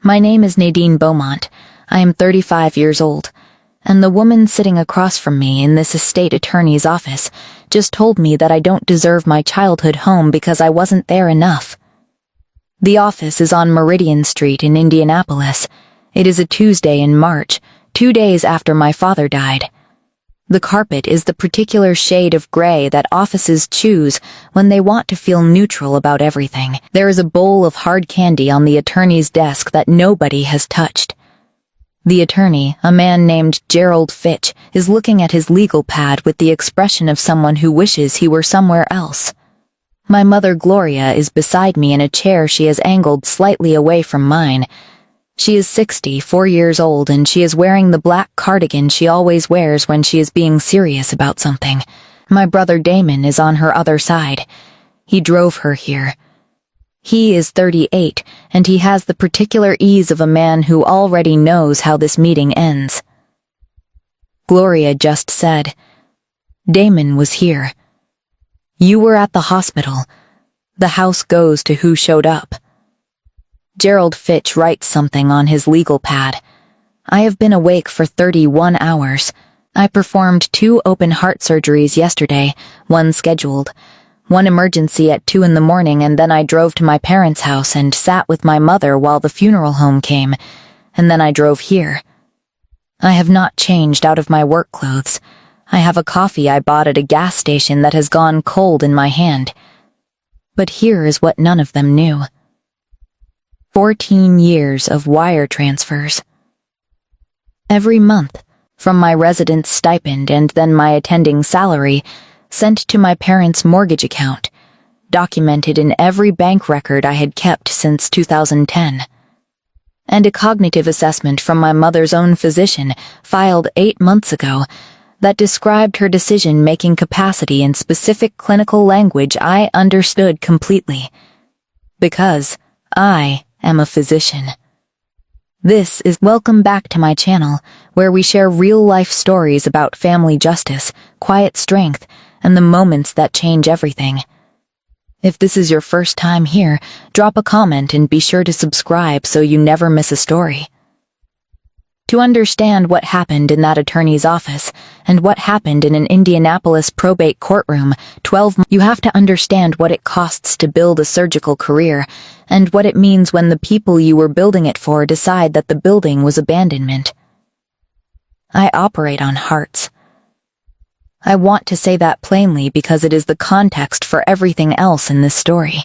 My name is Nadine Beaumont. I am 35 years old, and the woman sitting across from me in this estate attorney's office just told me that I don't deserve my childhood home because I wasn't there enough. The office is on Meridian Street in Indianapolis. It is a Tuesday in March, 2 days after my father died. The carpet is the particular shade of gray that offices choose when they want to feel neutral about everything. There is a bowl of hard candy on the attorney's desk that nobody has touched. The attorney, a man named Gerald Fitch, is looking at his legal pad with the expression of someone who wishes he were somewhere else. My mother Gloria is beside me in a chair she has angled slightly away from mine. She is 64 years old, and she is wearing the black cardigan she always wears when she is being serious about something. My brother Damon is on her other side. He drove her here. He is 38, and he has the particular ease of a man who already knows how this meeting ends. Gloria just said, "Damon was here. You were at the hospital. The house goes to who showed up." Gerald Fitch writes something on his legal pad. "I have been awake for 31 hours. I performed 2 open heart surgeries yesterday, one scheduled, one emergency at 2 in the morning, and then I drove to my parents' house and sat with my mother while the funeral home came, and then I drove here. I have not changed out of my work clothes. I have a coffee I bought at a gas station that has gone cold in my hand. But here is what none of them knew. 14 years of wire transfers. Every month, from my residence stipend and then my attending salary, sent to my parents' mortgage account, documented in every bank record I had kept since 2010. And a cognitive assessment from my mother's own physician, filed 8 months ago, that described her decision-making capacity in specific clinical language I understood completely. Because I am a physician. This is Welcome back to my channel, where we share real-life stories about family justice, quiet strength, and the moments that change everything. If this is your first time here, drop a comment and be sure to subscribe so you never miss a story. To understand what happened in that attorney's office and what happened in an Indianapolis probate courtroom, you have to understand what it costs to build a surgical career and what it means when the people you were building it for decide that the building was abandonment. I operate on hearts. I want to say that plainly because it is the context for everything else in this story.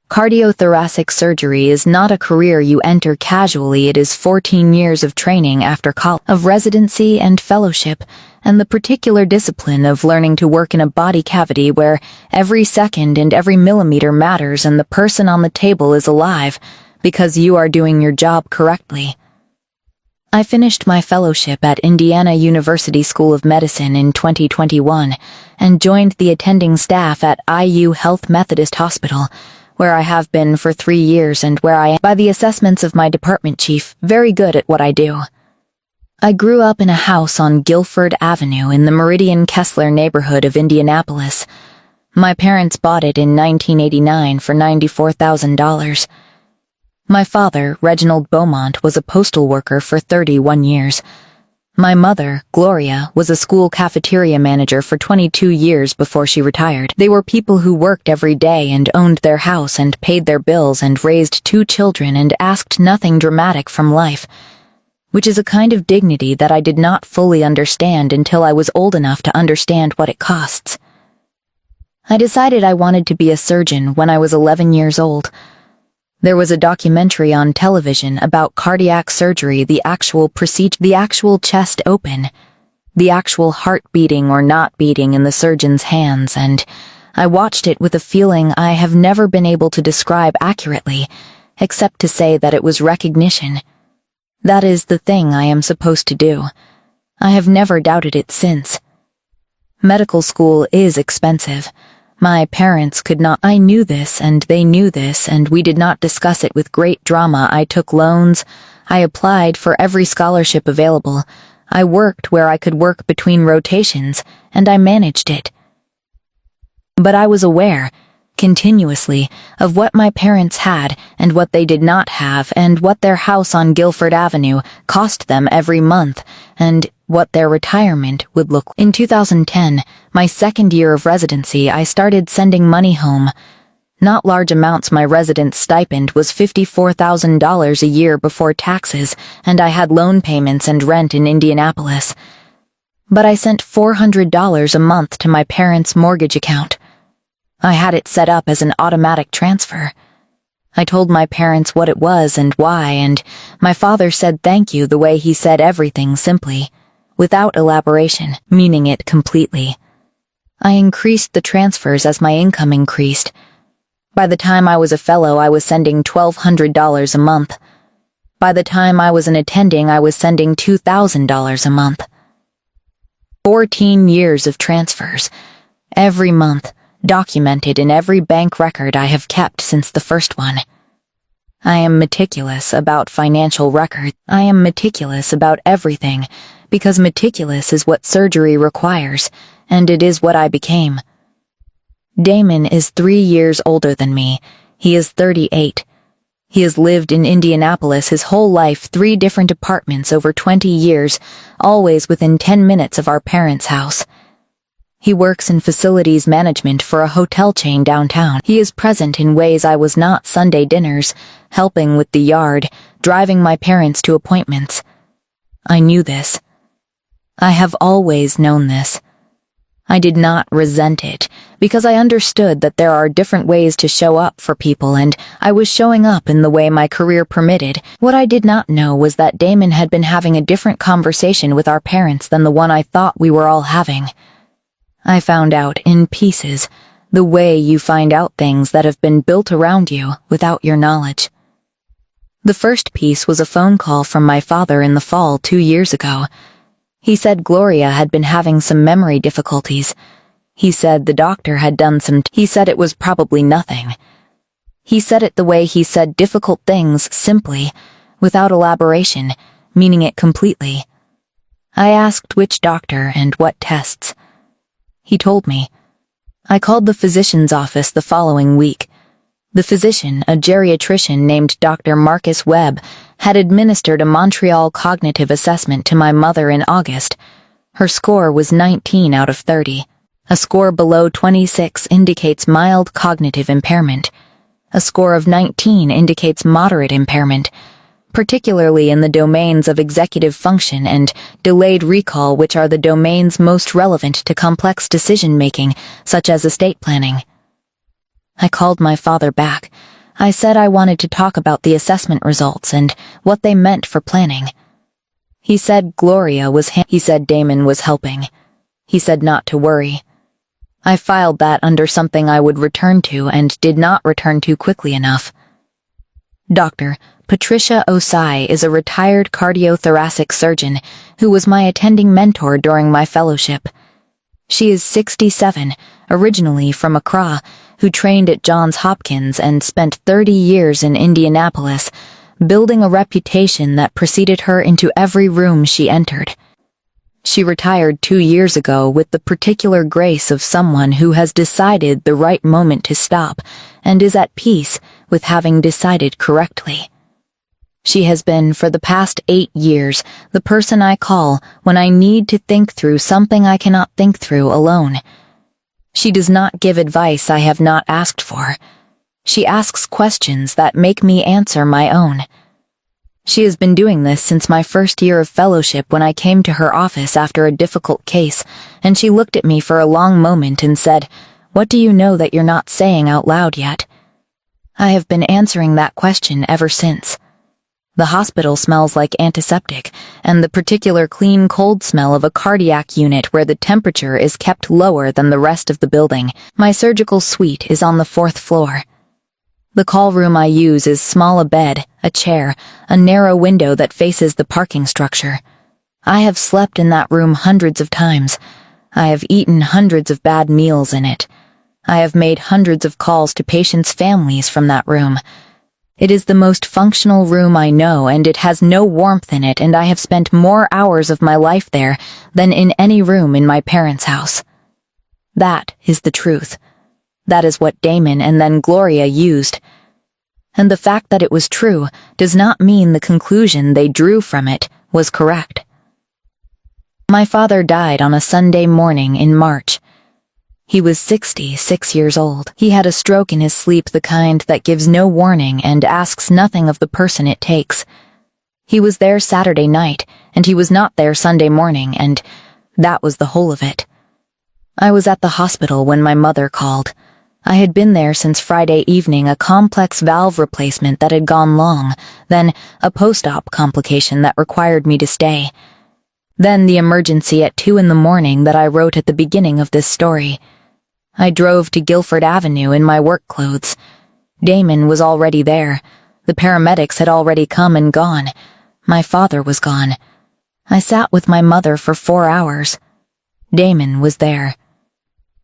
Cardiothoracic surgery is not a career you enter casually. It is 14 years of training after college, of residency and fellowship, and the particular discipline of learning to work in a body cavity where every second and every millimeter matters and the person on the table is alive because you are doing your job correctly. I finished my fellowship at Indiana University School of Medicine in 2021 and joined the attending staff at IU Health Methodist Hospital, where I have been for 3 years and where I am, by the assessments of my department chief, very good at what I do. I grew up in a house on Guilford Avenue in the Meridian Kessler neighborhood of Indianapolis. My parents bought it in 1989 for $94,000. My father, Reginald Beaumont, was a postal worker for 31 years. My mother, Gloria, was a school cafeteria manager for 22 years before she retired. They were people who worked every day and owned their house and paid their bills and raised 2 children and asked nothing dramatic from life, which is a kind of dignity that I did not fully understand until I was old enough to understand what it costs. I decided I wanted to be a surgeon when I was 11 years old. There was a documentary on television about cardiac surgery, the actual procedure, the actual chest open, the actual heart beating or not beating in the surgeon's hands, and I watched it with a feeling I have never been able to describe accurately, except to say that it was recognition. That is the thing I am supposed to do. I have never doubted it since. Medical school is expensive. My parents could not. I knew this, and they knew this, and we did not discuss it with great drama. I took loans. I applied for every scholarship available. I worked where I could work between rotations, and I managed it. But I was aware, continuously, of what my parents had and what they did not have, and what their house on Guilford Avenue cost them every month, and what their retirement would look like. In 2010, my second year of residency, I started sending money home. Not large amounts. My residence stipend was $54,000 a year before taxes, and I had loan payments and rent in Indianapolis. But I sent $400 a month to my parents' mortgage account. I had it set up as an automatic transfer. I told my parents what it was and why, and my father said thank you the way he said everything simply, without elaboration, meaning it completely. I increased the transfers as my income increased. By the time I was a fellow, I was sending $1,200 a month. By the time I was an attending, I was sending $2,000 a month. 14 years of transfers, every month, documented in every bank record I have kept since the first one. I am meticulous about financial records. I am meticulous about everything, because meticulous is what surgery requires, and it is what I became. Damon is 3 years older than me. He is 38. He has lived in Indianapolis his whole life, 3 different apartments over 20 years, always within 10 minutes of our parents' house. He works in facilities management for a hotel chain downtown. He is present in ways I was not: Sunday dinners, helping with the yard, driving my parents to appointments. I knew this. I have always known this. I did not resent it, because I understood that there are different ways to show up for people, and I was showing up in the way my career permitted. What I did not know was that Damon had been having a different conversation with our parents than the one I thought we were all having. I found out in pieces, the way you find out things that have been built around you without your knowledge. The first piece was a phone call from my father in the fall 2 years ago. He said Gloria had been having some memory difficulties. He said the doctor had done he said it was probably nothing. He said it the way he said difficult things, simply, without elaboration, meaning it completely. I asked which doctor and what tests. He told me. I called the physician's office the following week. The physician, a geriatrician named Dr. Marcus Webb, had administered a Montreal cognitive assessment to my mother in August. Her score was 19 out of 30. A score below 26 indicates mild cognitive impairment. A score of 19 indicates moderate impairment, particularly in the domains of executive function and delayed recall, which are the domains most relevant to complex decision-making, such as estate planning. I called my father back. I said I wanted to talk about the assessment results and what they meant for planning. He said Gloria was he said Damon was helping. He said not to worry. I filed that under something I would return to and did not return to quickly enough. Dr. Patricia Osai is a retired cardiothoracic surgeon who was my attending mentor during my fellowship. She is 67, originally from Accra, who trained at Johns Hopkins and spent 30 years in Indianapolis, building a reputation that preceded her into every room she entered. She retired 2 years ago with the particular grace of someone who has decided the right moment to stop and is at peace with having decided correctly. She has been, for the past 8 years, the person I call when I need to think through something I cannot think through alone. She does not give advice I have not asked for. She asks questions that make me answer my own. She has been doing this since my first year of fellowship when I came to her office after a difficult case, and she looked at me for a long moment and said, "What do you know that you're not saying out loud yet?" I have been answering that question ever since. The hospital smells like antiseptic, and the particular clean cold smell of a cardiac unit where the temperature is kept lower than the rest of the building. My surgical suite is on the 4th floor. The call room I use is small: a bed, a chair, a narrow window that faces the parking structure. I have slept in that room hundreds of times. I have eaten hundreds of bad meals in it. I have made hundreds of calls to patients' families from that room. It is the most functional room I know, and it has no warmth in it, and I have spent more hours of my life there than in any room in my parents' house. That is the truth. That is what Damon and then Gloria used. And the fact that it was true does not mean the conclusion they drew from it was correct. My father died on a Sunday morning in March. He was 66 years old. He had a stroke in his sleep, the kind that gives no warning and asks nothing of the person it takes. He was there Saturday night, and he was not there Sunday morning, and that was the whole of it. I was at the hospital when my mother called. I had been there since Friday evening, a complex valve replacement that had gone long, then a post-op complication that required me to stay. Then the emergency at 2 a.m. that I wrote at the beginning of this story. I drove to Guilford Avenue in my work clothes. Damon was already there. The paramedics had already come and gone. My father was gone. I sat with my mother for 4 hours. Damon was there.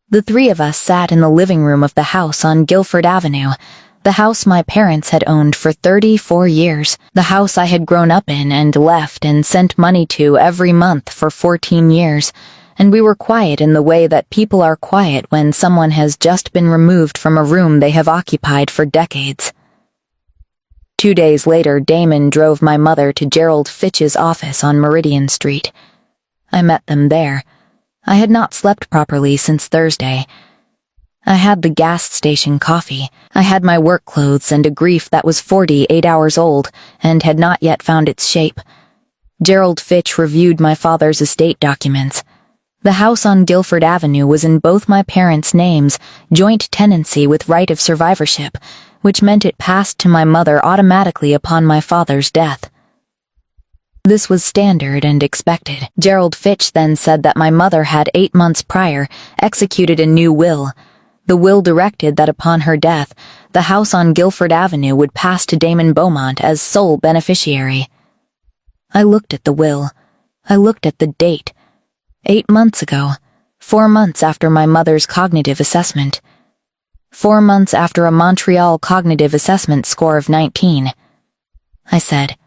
The three of us sat in the living room of the house on Guilford Avenue, the house my parents had owned for 34 years, the house I had grown up in and left and sent money to every month for 14 years, and we were quiet in the way that people are quiet when someone has just been removed from a room they have occupied for decades. 2 days later, Damon drove my mother to Gerald Fitch's office on Meridian Street. I met them there. I had not slept properly since Thursday. I had the gas station coffee. I had my work clothes and a grief that was 48 hours old and had not yet found its shape. Gerald Fitch reviewed my father's estate documents. The house on Guilford Avenue was in both my parents' names, joint tenancy with right of survivorship, which meant it passed to my mother automatically upon my father's death. This was standard and expected. Gerald Fitch then said that my mother had 8 months prior executed a new will. The will directed that upon her death, the house on Guilford Avenue would pass to Damon Beaumont as sole beneficiary. I looked at the will. I looked at the date. 8 months ago, 4 months after my mother's cognitive assessment. 4 months after a Montreal cognitive assessment score of 19. I said,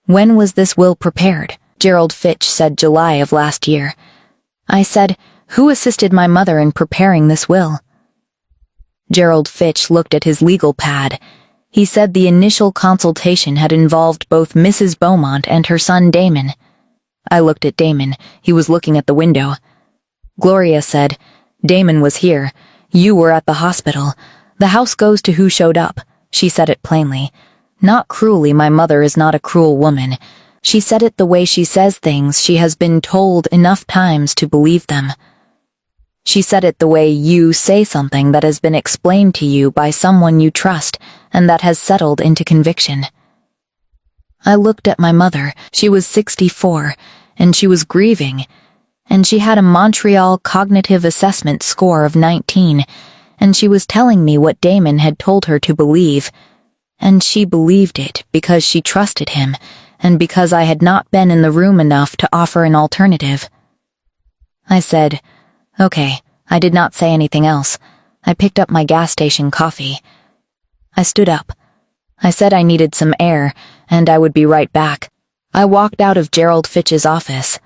"When was this will prepared?" Gerald Fitch said July of last year. I said, "Who assisted my mother in preparing this will?" Gerald Fitch looked at his legal pad. He said the initial consultation had involved both Mrs. Beaumont and her son Damon. I looked at Damon. He was looking at the window. Gloria said, "Damon was here. You were at the hospital. The house goes to who showed up." She said it plainly. Not cruelly, my mother is not a cruel woman. She said it the way she says things she has been told enough times to believe them. She said it the way you say something that has been explained to you by someone you trust and that has settled into conviction. I looked at my mother. She was 64, and she was grieving, and she had a Montreal cognitive assessment score of 19, and she was telling me what Damon had told her to believe, and she believed it because she trusted him, and because I had not been in the room enough to offer an alternative. I said, "Okay." I did not say anything else. I picked up my gas station coffee. I stood up. I said I needed some air, and I would be right back. I walked out of Gerald Fitch's office.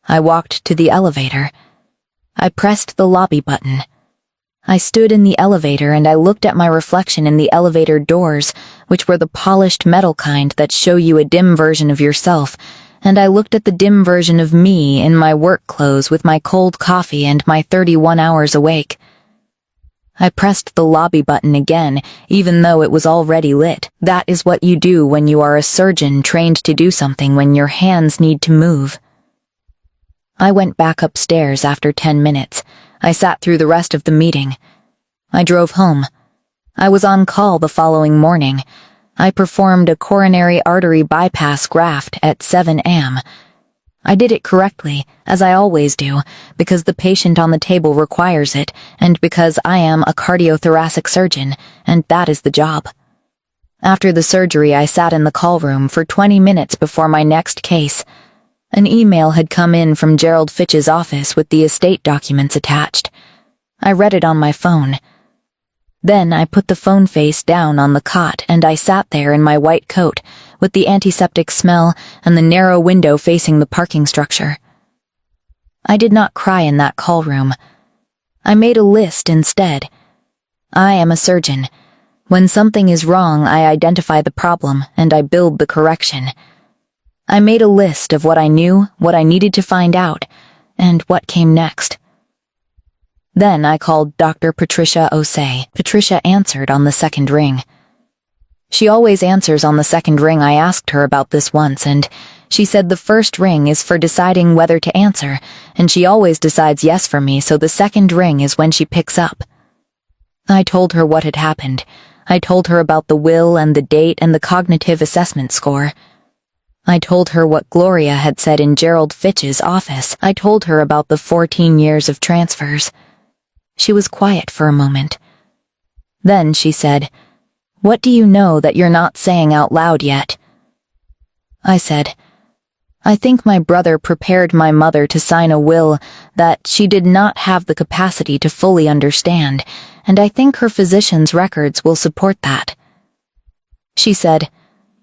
I walked to the elevator. I pressed the lobby button. I stood in the elevator and I looked at my reflection in the elevator doors, which were the polished metal kind that show you a dim version of yourself, and I looked at the dim version of me in my work clothes with my cold coffee and my 31 hours awake. I pressed the lobby button again, even though it was already lit. That is what you do when you are a surgeon trained to do something when your hands need to move. I went back upstairs after 10 minutes. I sat through the rest of the meeting. I drove home. I was on call the following morning. I performed a coronary artery bypass graft at 7 a.m. I did it correctly, as I always do, because the patient on the table requires it, and because I am a cardiothoracic surgeon, and that is the job. After the surgery, I sat in the call room for 20 minutes before my next case. An email had come in from Gerald Fitch's office with the estate documents attached. I read it on my phone. Then I put the phone face down on the cot and I sat there in my white coat with the antiseptic smell and the narrow window facing the parking structure. I did not cry in that call room. I made a list instead. I am a surgeon. When something is wrong, I identify the problem and I build the correction. I made a list of what I knew, what I needed to find out, and what came next. Then I called Dr. Patricia Osei. Patricia answered on the second ring. She always answers on the second ring. I asked her about this once, and she said the first ring is for deciding whether to answer, and she always decides yes for me, so the second ring is when she picks up. I told her what had happened. I told her about the will and the date and the cognitive assessment score. I told her what Gloria had said in Gerald Fitch's office. I told her about the 14 years of transfers. She was quiet for a moment. Then she said, "What do you know that you're not saying out loud yet?" I said, "I think my brother prepared my mother to sign a will that she did not have the capacity to fully understand, and I think her physician's records will support that." She said,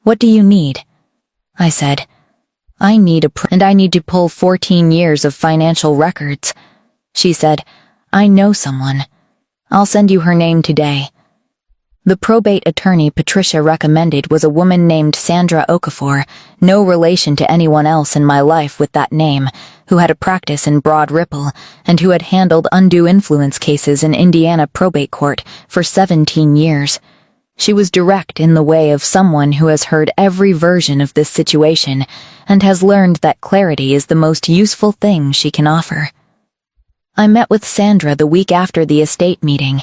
"What do you need?" I said, I need to pull 14 years of financial records." She said, "I know someone. I'll send you her name today." The probate attorney Patricia recommended was a woman named Sandra Okafor, no relation to anyone else in my life with that name, who had a practice in Broad Ripple and who had handled undue influence cases in Indiana probate court for 17 years. She was direct in the way of someone who has heard every version of this situation and has learned that clarity is the most useful thing she can offer. I met with Sandra the week after the estate meeting.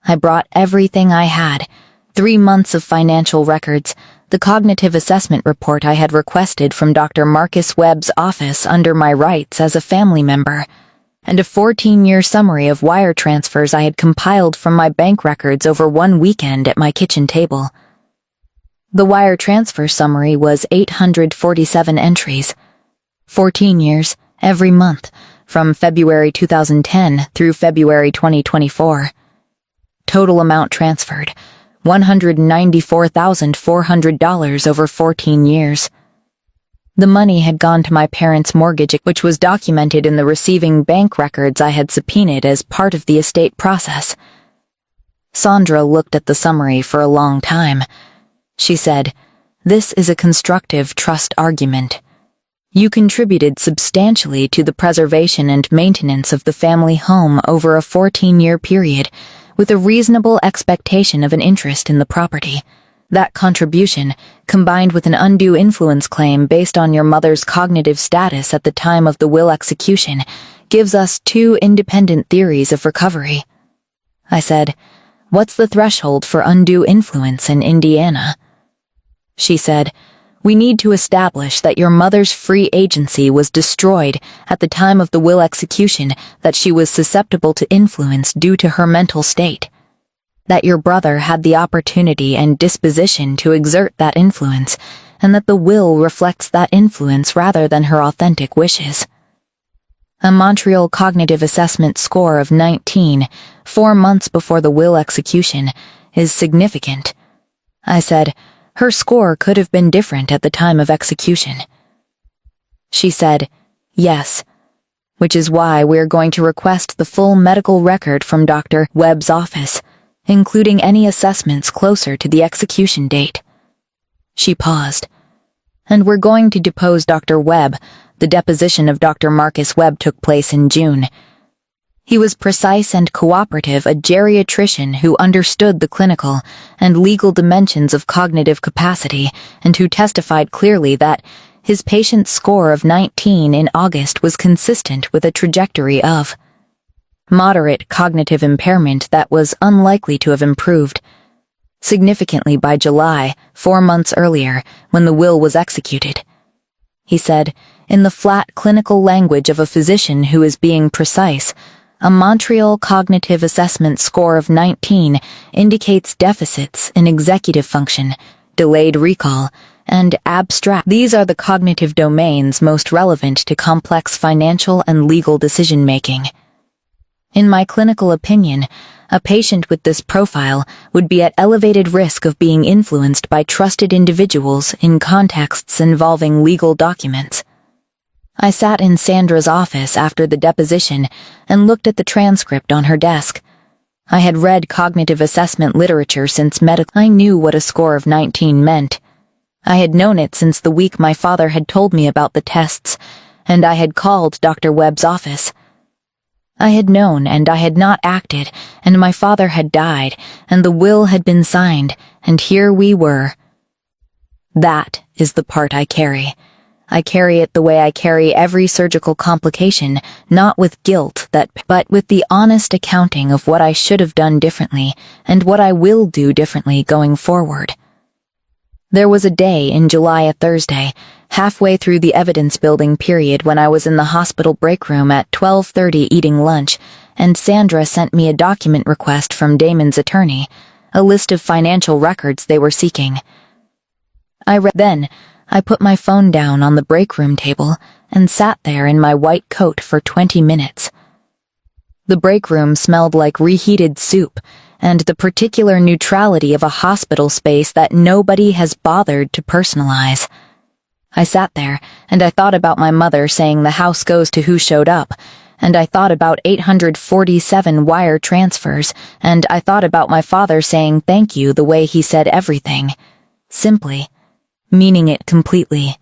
I brought everything I had, 3 months of financial records, the cognitive assessment report I had requested from Dr. Marcus Webb's office under my rights as a family member, and a 14-year summary of wire transfers I had compiled from my bank records over one weekend at my kitchen table. The wire transfer summary was 847 entries, 14 years, every month, from February 2010 through February 2024. Total amount transferred, $194,400 over 14 years. The money had gone to my parents' mortgage, which was documented in the receiving bank records I had subpoenaed as part of the estate process. Sandra looked at the summary for a long time. She said, "This is a constructive trust argument. You contributed substantially to the preservation and maintenance of the family home over a 14-year period, with a reasonable expectation of an interest in the property. That contribution, combined with an undue influence claim based on your mother's cognitive status at the time of the will execution, gives us 2 independent theories of recovery." I said, "What's the threshold for undue influence in Indiana?" She said, "We need to establish that your mother's free agency was destroyed at the time of the will execution, that she was susceptible to influence due to her mental state, that your brother had the opportunity and disposition to exert that influence, and that the will reflects that influence rather than her authentic wishes." A Montreal cognitive assessment score of 19, 4 months before the will execution, is significant. I said, "Her score could have been different at the time of execution." She said, "Yes, which is why we're going to request the full medical record from Dr. Webb's office, including any assessments closer to the execution date." She paused. "And we're going to depose Dr. Webb. The deposition of Dr. Marcus Webb took place in June. He was precise and cooperative, a geriatrician who understood the clinical and legal dimensions of cognitive capacity and who testified clearly that his patient's score of 19 in August was consistent with a trajectory of moderate cognitive impairment that was unlikely to have improved significantly by July, 4 months earlier, when the will was executed." He said, in the flat clinical language of a physician who is being precise, a Montreal cognitive assessment score of 19 indicates deficits in executive function, delayed recall, and abstract. These are the cognitive domains most relevant to complex financial and legal decision-making. In my clinical opinion, a patient with this profile would be at elevated risk of being influenced by trusted individuals in contexts involving legal documents. I sat in Sandra's office after the deposition and looked at the transcript on her desk. I had read cognitive assessment literature since medical. I knew what a score of 19 meant. I had known it since the week my father had told me about the tests, and I had called Dr. Webb's office. I had known, and I had not acted, and my father had died, and the will had been signed, and here we were. That is the part I carry. I carry it the way I carry every surgical complication, not with guilt, but with the honest accounting of what I should have done differently, and what I will do differently going forward. There was a day in July, a Thursday, halfway through the evidence-building period when I was in the hospital break room at 12:30 eating lunch, and Sandra sent me a document request from Damon's attorney, a list of financial records they were seeking. Then, I put my phone down on the break room table and sat there in my white coat for 20 minutes. The break room smelled like reheated soup, and the particular neutrality of a hospital space that nobody has bothered to personalize. I sat there, and I thought about my mother saying the house goes to who showed up, and I thought about 847 wire transfers, and I thought about my father saying thank you the way he said everything. Simply, meaning it completely.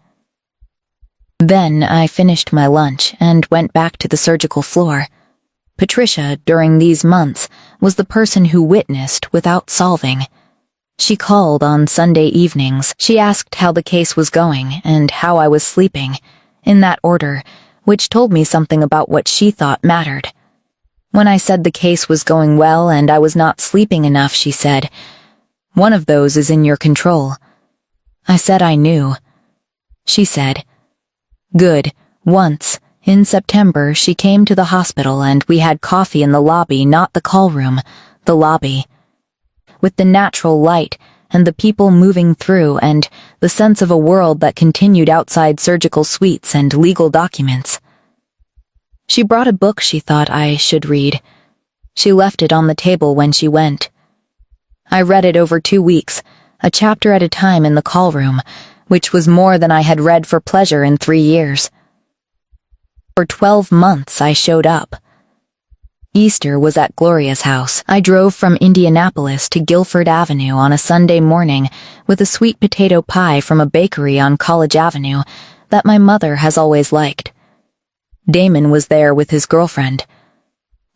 Then I finished my lunch and went back to the surgical floor. Patricia, during these months, was the person who witnessed without solving. She called on Sunday evenings. She asked how the case was going and how I was sleeping, in that order, which told me something about what she thought mattered. When I said the case was going well and I was not sleeping enough, she said, "One of those is in your control." I said I knew. She said, "Good." Once, in September, she came to the hospital and we had coffee in the lobby, not the call room, the lobby. With the natural light and the people moving through and the sense of a world that continued outside surgical suites and legal documents. She brought a book she thought I should read. She left it on the table when she went. I read it over 2 weeks, a chapter at a time in the call room, which was more than I had read for pleasure in 3 years. For 12 months I showed up. Easter was at Gloria's house. I drove from Indianapolis to Guilford Avenue on a Sunday morning with a sweet potato pie from a bakery on College Avenue that my mother has always liked. Damon was there with his girlfriend.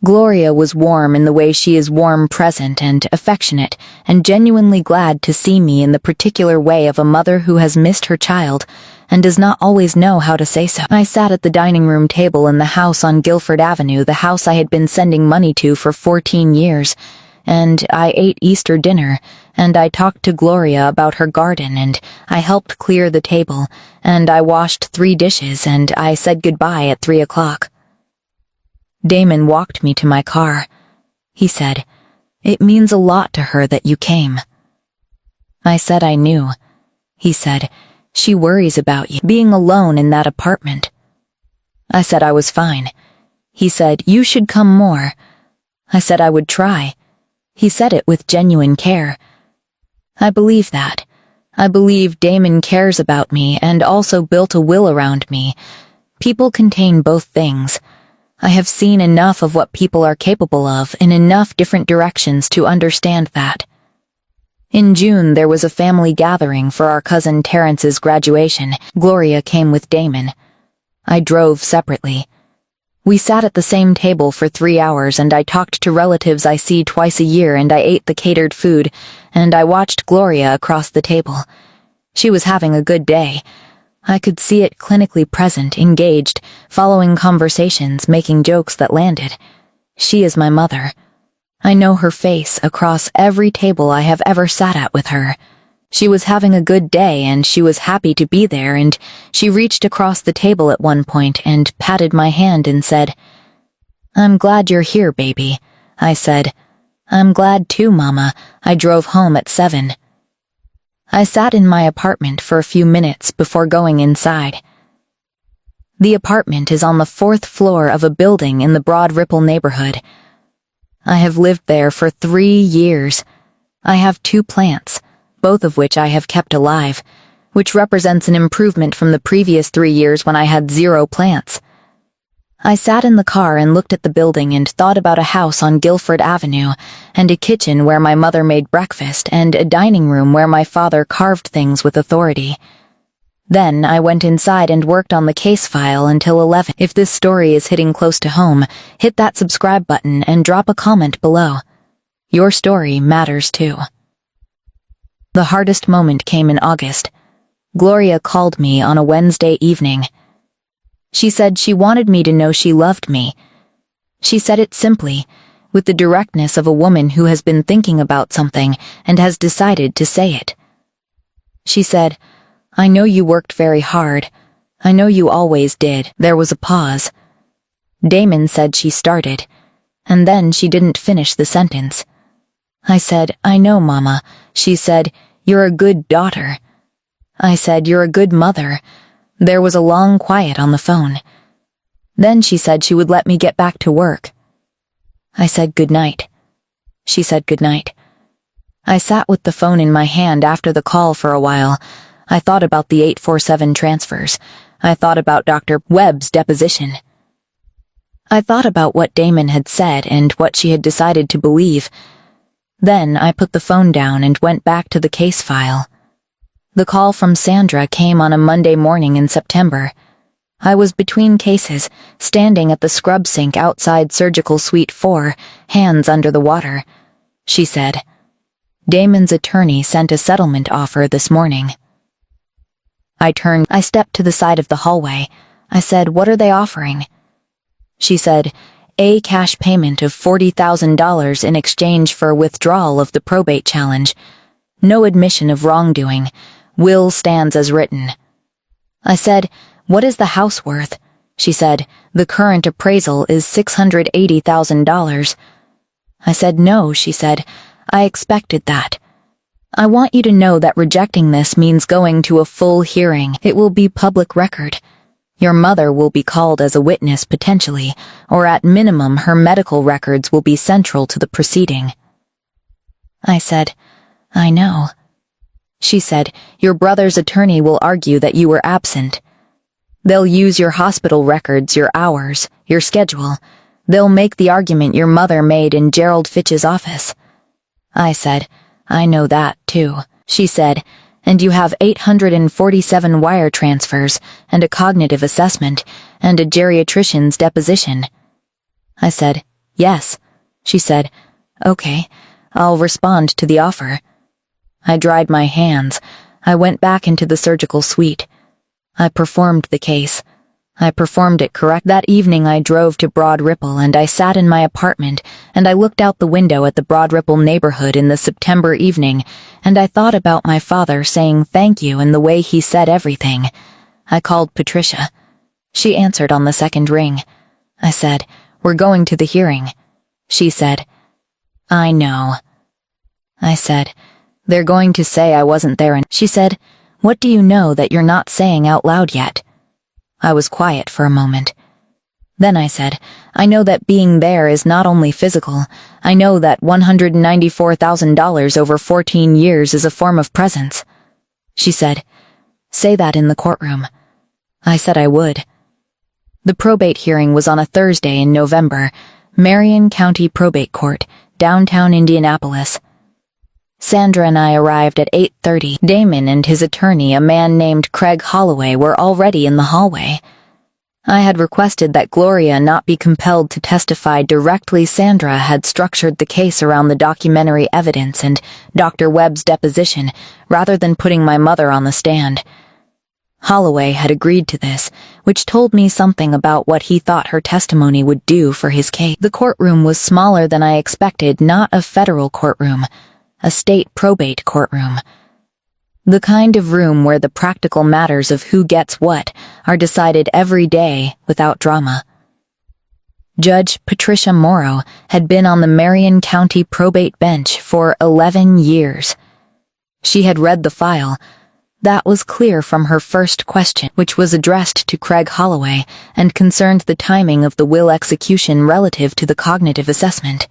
Gloria was warm in the way she is warm, present, and affectionate, and genuinely glad to see me in the particular way of a mother who has missed her child and does not always know how to say so. I sat at the dining room table in the house on Guilford Avenue, the house I had been sending money to for 14 years, and I ate Easter dinner, and I talked to Gloria about her garden, and I helped clear the table, and I washed 3 dishes, and I said goodbye at 3 o'clock. Damon walked me to my car. He said, "It means a lot to her that you came." I said I knew. He said, "She worries about you being alone in that apartment." I said I was fine. He said, "You should come more." I said I would try. He said it with genuine care. I believe that. I believe Damon cares about me and also built a will around me. People contain both things. I have seen enough of what people are capable of in enough different directions to understand that. In June, there was a family gathering for our cousin Terrence's graduation. Gloria came with Damon. I drove separately. We sat at the same table for 3 hours, and I talked to relatives I see twice a year, and I ate the catered food, and I watched Gloria across the table. She was having a good day. I could see it, clinically present, engaged, following conversations, making jokes that landed. She is my mother. I know her face across every table I have ever sat at with her. She was having a good day and she was happy to be there, and she reached across the table at one point and patted my hand and said, "I'm glad you're here, baby." I said, "I'm glad too, Mama. I drove home at 7. I sat in my apartment for a few minutes before going inside. The apartment is on the 4th floor of a building in the Broad Ripple neighborhood. I have lived there for 3 years. I have 2 plants, both of which I have kept alive, which represents an improvement from the previous 3 years when I had 0 plants. I sat in the car and looked at the building and thought about a house on Guilford Avenue, and a kitchen where my mother made breakfast, and a dining room where my father carved things with authority. Then I went inside and worked on the case file until 11. If this story is hitting close to home, hit that subscribe button and drop a comment below. Your story matters too. The hardest moment came in August. Gloria called me on a Wednesday evening. She said she wanted me to know she loved me. She said it simply, with the directness of a woman who has been thinking about something and has decided to say it. She said, "I know you worked very hard. I know you always did." There was a pause. Damon said she started, and then she didn't finish the sentence. I said, "I know, Mama." She said, "You're a good daughter." I said, "You're a good mother." There was a long quiet on the phone. Then she said she would let me get back to work. I said good night. She said good night. I sat with the phone in my hand after the call for a while. I thought about the 847 transfers. I thought about Dr. Webb's deposition. I thought about what Damon had said and what she had decided to believe. Then I put the phone down and went back to the case file. The call from Sandra came on a Monday morning in September. I was between cases, standing at the scrub sink outside Surgical Suite 4, hands under the water. She said, "Damon's attorney sent a settlement offer this morning." I stepped to the side of the hallway. I said, "What are they offering?" She said, "A cash payment of $40,000 in exchange for withdrawal of the probate challenge. No admission of wrongdoing. Will stands as written." I said, "What is the house worth?" She said, "The current appraisal is $680,000. I said, "No," she said, "I expected that. I want you to know that rejecting this means going to a full hearing. It will be public record. Your mother will be called as a witness potentially, or at minimum her medical records will be central to the proceeding." I said, "I know." She said, "Your brother's attorney will argue that you were absent. They'll use your hospital records, your hours, your schedule. They'll make the argument your mother made in Gerald Fitch's office." I said, "I know that, too." She said, "And you have 847 wire transfers, and a cognitive assessment, and a geriatrician's deposition." I said, "Yes." She said, "Okay, I'll respond to the offer." I dried my hands. I went back into the surgical suite. I performed the case. I performed it correct. That evening I drove to Broad Ripple and I sat in my apartment and I looked out the window at the Broad Ripple neighborhood in the September evening and I thought about my father saying thank you and the way he said everything. I called Patricia. She answered on the second ring. I said, "We're going to the hearing." She said, "I know." I said, "They're going to say I wasn't there," and she said, "What do you know that you're not saying out loud yet?" I was quiet for a moment. Then I said, "I know that being there is not only physical. I know that $194,000 over 14 years is a form of presence." She said, "Say that in the courtroom." I said I would. The probate hearing was on a Thursday in November, Marion County Probate Court, downtown Indianapolis. Sandra and I arrived at 8:30. Damon and his attorney, a man named Craig Holloway, were already in the hallway. I had requested that Gloria not be compelled to testify directly. Sandra had structured the case around the documentary evidence and Dr. Webb's deposition, rather than putting my mother on the stand. Holloway had agreed to this, which told me something about what he thought her testimony would do for his case. The courtroom was smaller than I expected, not a federal courtroom, a state probate courtroom. The kind of room where the practical matters of who gets what are decided every day without drama. Judge Patricia Morrow had been on the Marion County probate bench for 11 years. She had read the file. That was clear from her first question, which was addressed to Craig Holloway and concerned the timing of the will execution relative to the cognitive assessment.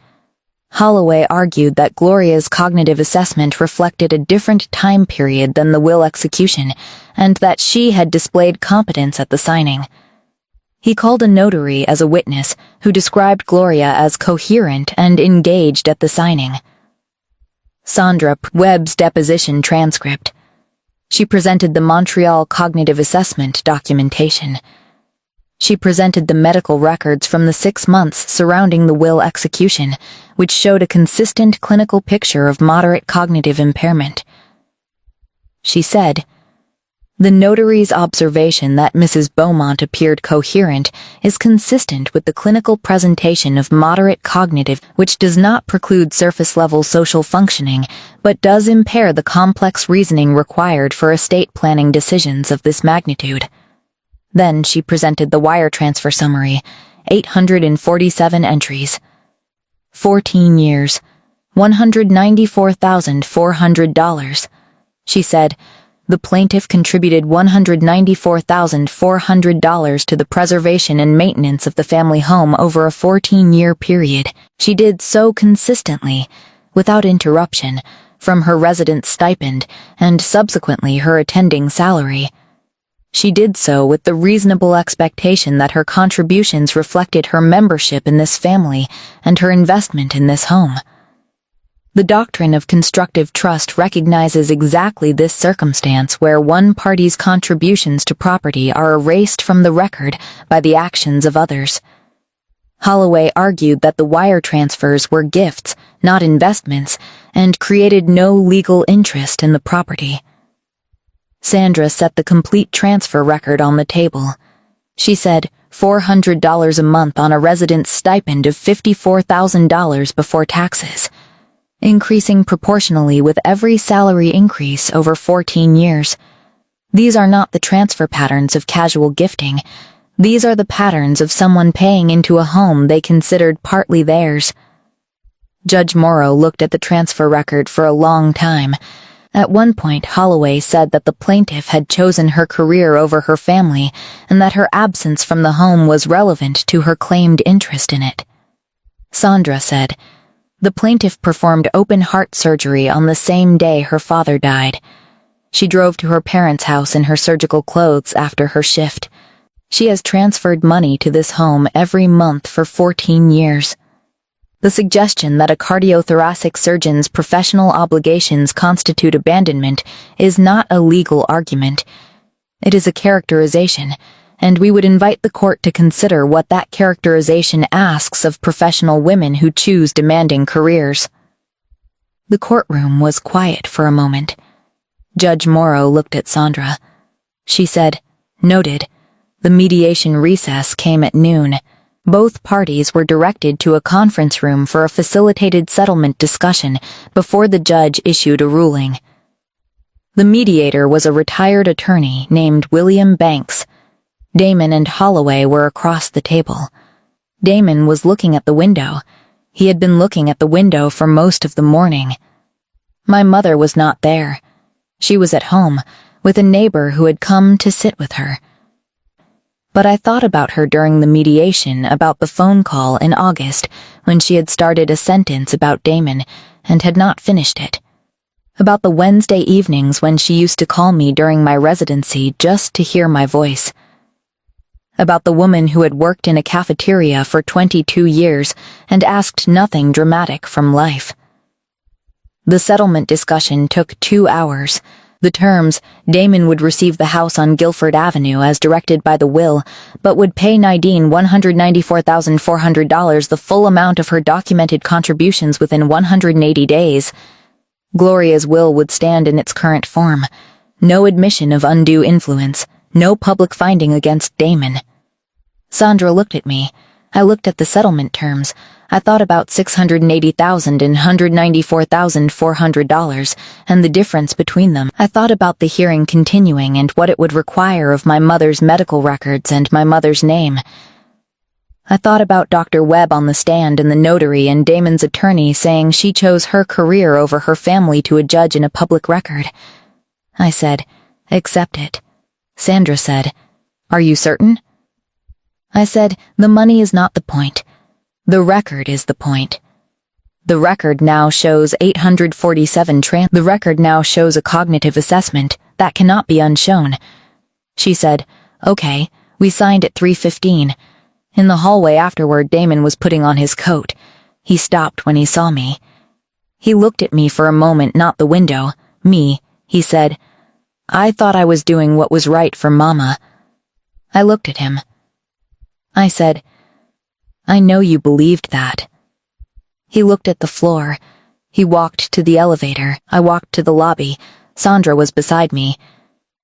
Holloway argued that Gloria's cognitive assessment reflected a different time period than the will execution, and that she had displayed competence at the signing. He called a notary as a witness who described Gloria as coherent and engaged at the signing. Sandra Webb's deposition transcript. She presented the Montreal Cognitive Assessment documentation. She presented the medical records from the 6 months surrounding the will execution, which showed a consistent clinical picture of moderate cognitive impairment. She said, "The notary's observation that Mrs. Beaumont appeared coherent is consistent with the clinical presentation of moderate cognitive, which does not preclude surface-level social functioning, but does impair the complex reasoning required for estate planning decisions of this magnitude." Then she presented the wire transfer summary, 847 entries. 14 years, $194,400. She said, "The plaintiff contributed $194,400 to the preservation and maintenance of the family home over a 14-year period. She did so consistently, without interruption, from her residence stipend and subsequently her attending salary. She did so with the reasonable expectation that her contributions reflected her membership in this family and her investment in this home. The doctrine of constructive trust recognizes exactly this circumstance where one party's contributions to property are erased from the record by the actions of others. Holloway argued that the wire transfers were gifts, not investments, and created no legal interest in the property. Sandra set the complete transfer record on the table. She said $400 a month on a residence stipend of $54,000 before taxes, increasing proportionally with every salary increase over 14 years. These are not the transfer patterns of casual gifting. These are the patterns of someone paying into a home they considered partly theirs. Judge Morrow looked at the transfer record for a long time. At one point, Holloway said that the plaintiff had chosen her career over her family and that her absence from the home was relevant to her claimed interest in it. Sandra said, "The plaintiff performed open-heart surgery on the same day her father died. She drove to her parents' house in her surgical clothes after her shift. She has transferred money to this home every month for 14 years. The suggestion that a cardiothoracic surgeon's professional obligations constitute abandonment is not a legal argument. It is a characterization, and we would invite the court to consider what that characterization asks of professional women who choose demanding careers." The courtroom was quiet for a moment. Judge Morrow looked at Sandra. She said, "Noted. The mediation recess came at noon. Both parties were directed to a conference room for a facilitated settlement discussion before the judge issued a ruling." The mediator was a retired attorney named William Banks. Damon and Holloway were across the table. Damon was looking at the window. He had been looking at the window for most of the morning. My mother was not there. She was at home, with a neighbor who had come to sit with her. But I thought about her during the mediation, about the phone call in August when she had started a sentence about Damon and had not finished it. About the Wednesday evenings when she used to call me during my residency just to hear my voice. About the woman who had worked in a cafeteria for 22 years and asked nothing dramatic from life. The settlement discussion took 2 hours. The terms, Damon would receive the house on Guilford Avenue as directed by the will, but would pay Nadine $194,400, the full amount of her documented contributions within 180 days. Gloria's will would stand in its current form. No admission of undue influence, no public finding against Damon. Sandra looked at me. I looked at the settlement terms. I thought about $680,000 and $194,400 and the difference between them. I thought about the hearing continuing and what it would require of my mother's medical records and my mother's name. I thought about Dr. Webb on the stand and the notary and Damon's attorney saying she chose her career over her family to a judge in a public record. I said, "Accept it." Sandra said, "Are you certain?" I said, "The money is not the point. The record is the point. The record now shows 847 The record now shows a cognitive assessment that cannot be unshown." She said, "Okay, We signed at 3:15. In the hallway afterward, Damon was putting on his coat. He stopped when he saw me. He looked at me for a moment, not the window. Me, he said. I thought I was doing what was right for Mama. I looked at him. I said, I know you believed that. He looked at the floor. He walked to the elevator. I walked to the lobby. Sandra was beside me.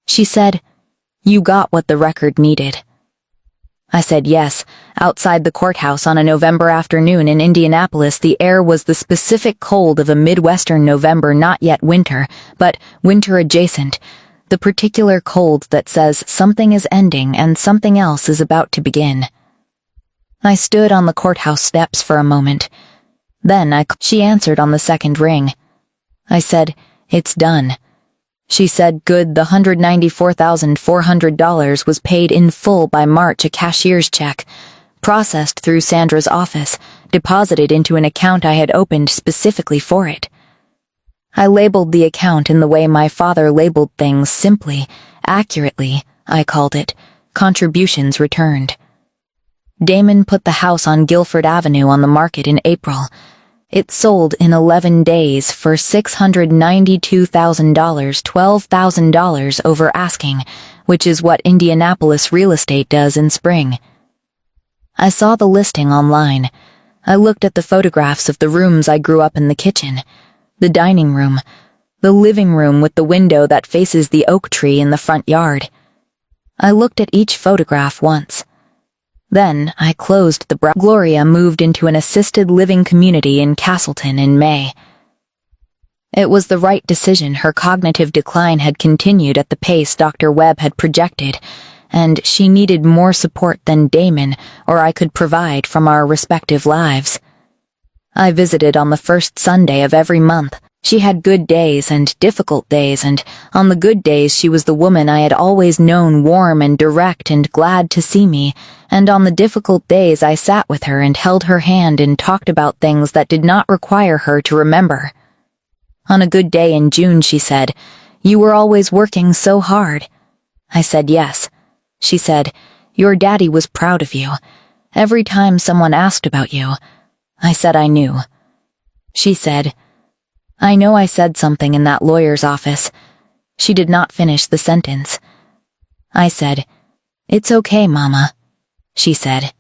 She said, You got what the record needed. I said yes. Outside the courthouse on a November afternoon in Indianapolis, the air was the specific cold of a Midwestern November, not yet winter, but winter adjacent. The particular cold that says something is ending and something else is about to begin. I stood on the courthouse steps for a moment. Then she answered on the second ring. I said, It's done. She said, Good. The $194,400 was paid in full by March, a cashier's check, processed through Sandra's office, deposited into an account I had opened specifically for it. I labeled the account in the way my father labeled things, simply, accurately, I called it, contributions returned. Damon put the house on Guilford Avenue on the market in April. It sold in 11 days for $692,000, $12,000 over asking, which is what Indianapolis real estate does in spring. I saw the listing online. I looked at the photographs of the rooms I grew up in: the kitchen, the dining room, the living room with the window that faces the oak tree in the front yard. I looked at each photograph once. Then I closed the browser. Gloria moved into an assisted living community in Castleton in May. It was the right decision. Her cognitive decline had continued at the pace Dr. Webb had projected, and she needed more support than Damon or I could provide from our respective lives. I visited on the first Sunday of every month. She had good days and difficult days, and on the good days she was the woman I had always known, warm and direct and glad to see me, and on the difficult days I sat with her and held her hand and talked about things that did not require her to remember. On a good day in June she said, You were always working so hard. I said yes. She said, Your daddy was proud of you. Every time someone asked about you. I said I knew. She said, I know I said something in that lawyer's office. She did not finish the sentence. I said, It's okay, Mama. She said,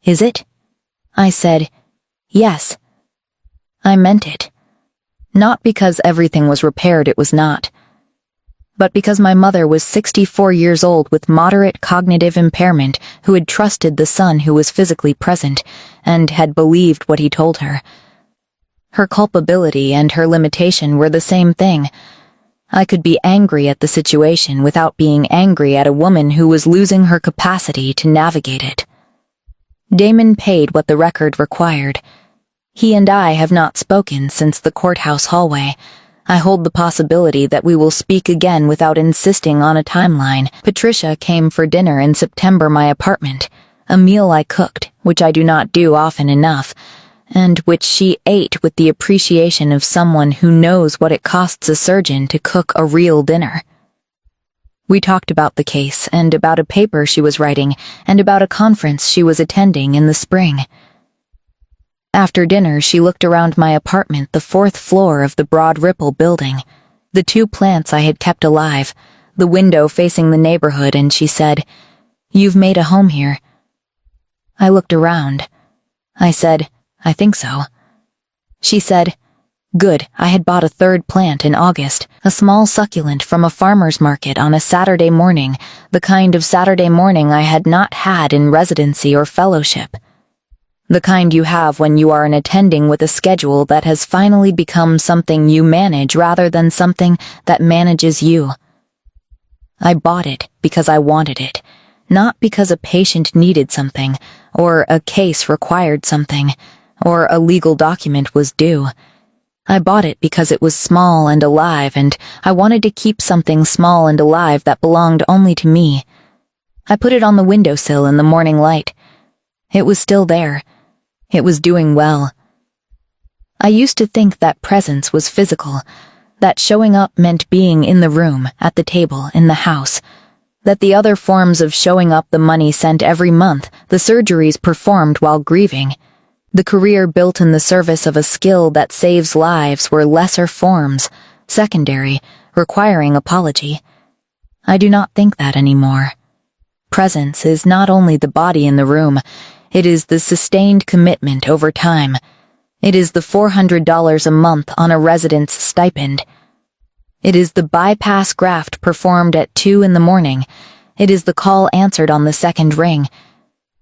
Is it? I said, Yes. I meant it. Not because everything was repaired, it was not. But because my mother was 64 years old with moderate cognitive impairment who had trusted the son who was physically present and had believed what he told her. Her culpability and her limitation were the same thing. I could be angry at the situation without being angry at a woman who was losing her capacity to navigate it. Damon paid what the record required. He and I have not spoken since the courthouse hallway. I hold the possibility that we will speak again without insisting on a timeline. Patricia came for dinner in September, my apartment, a meal I cooked, which I do not do often enough, and which she ate with the appreciation of someone who knows what it costs a surgeon to cook a real dinner. We talked about the case, and about a paper she was writing, and about a conference she was attending in the spring. After dinner, she looked around my apartment, the 4th floor of the Broad Ripple building, the 2 plants I had kept alive, the window facing the neighborhood, and she said, You've made a home here. I looked around. I said, I think so. She said, Good. I had bought a 3rd plant in August, a small succulent from a farmer's market on a Saturday morning, the kind of Saturday morning I had not had in residency or fellowship. The kind you have when you are an attending with a schedule that has finally become something you manage rather than something that manages you. I bought it because I wanted it, not because a patient needed something, or a case required something, or a legal document was due. I bought it because it was small and alive, and I wanted to keep something small and alive that belonged only to me. I put it on the windowsill in the morning light. It was still there. It was doing well. I used to think that presence was physical, that showing up meant being in the room, at the table, in the house. That the other forms of showing up the money sent every month, the surgeries performed while grieving, the career built in the service of a skill that saves lives were lesser forms, secondary, requiring apology. I do not think that anymore. Presence is not only the body in the room, it is the sustained commitment over time. It is the $400 a month on a resident's stipend. It is the bypass graft performed at 2 a.m. It is the call answered on the second ring.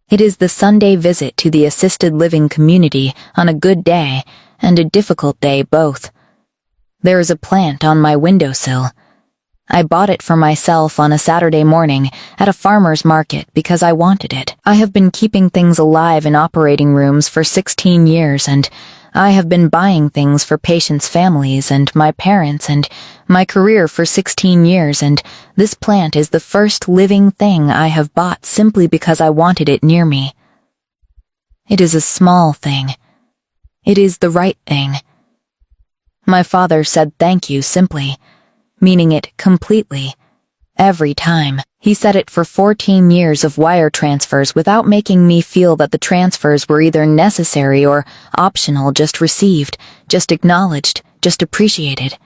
It is the Sunday visit to the assisted living community on a good day and a difficult day both. There is a plant on my windowsill. I bought it for myself on a Saturday morning at a farmer's market because I wanted it. I have been keeping things alive in operating rooms for 16 years, and I have been buying things for patients' families and my parents and my career for 16 years, and this plant is the first living thing I have bought simply because I wanted it near me. It is a small thing. It is the right thing. My father said thank you simply, meaning it completely, every time. He said it for 14 years of wire transfers without making me feel that the transfers were either necessary or optional, just received, just acknowledged, just appreciated.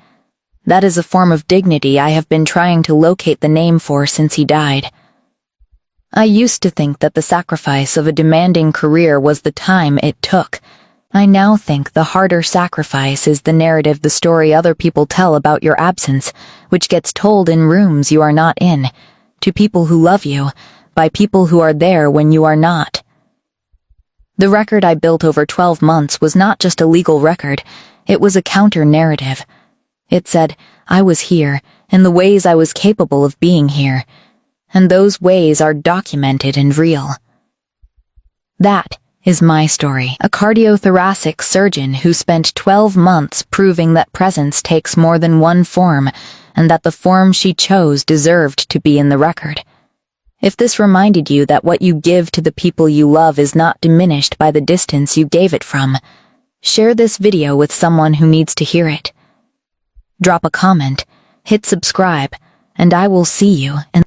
That is a form of dignity I have been trying to locate the name for since he died. I used to think that the sacrifice of a demanding career was the time it took. I now think the harder sacrifice is the narrative, the story other people tell about your absence, which gets told in rooms you are not in, to people who love you, by people who are there when you are not. The record I built over 12 months was not just a legal record, it was a counter-narrative. It said, I was here, in the ways I was capable of being here, and those ways are documented and real. That is my story, a cardiothoracic surgeon who spent 12 months proving that presence takes more than one form, and that the form she chose deserved to be in the record. If this reminded you that what you give to the people you love is not diminished by the distance you gave it from, share this video with someone who needs to hear it. Drop a comment, hit subscribe, and I will see you in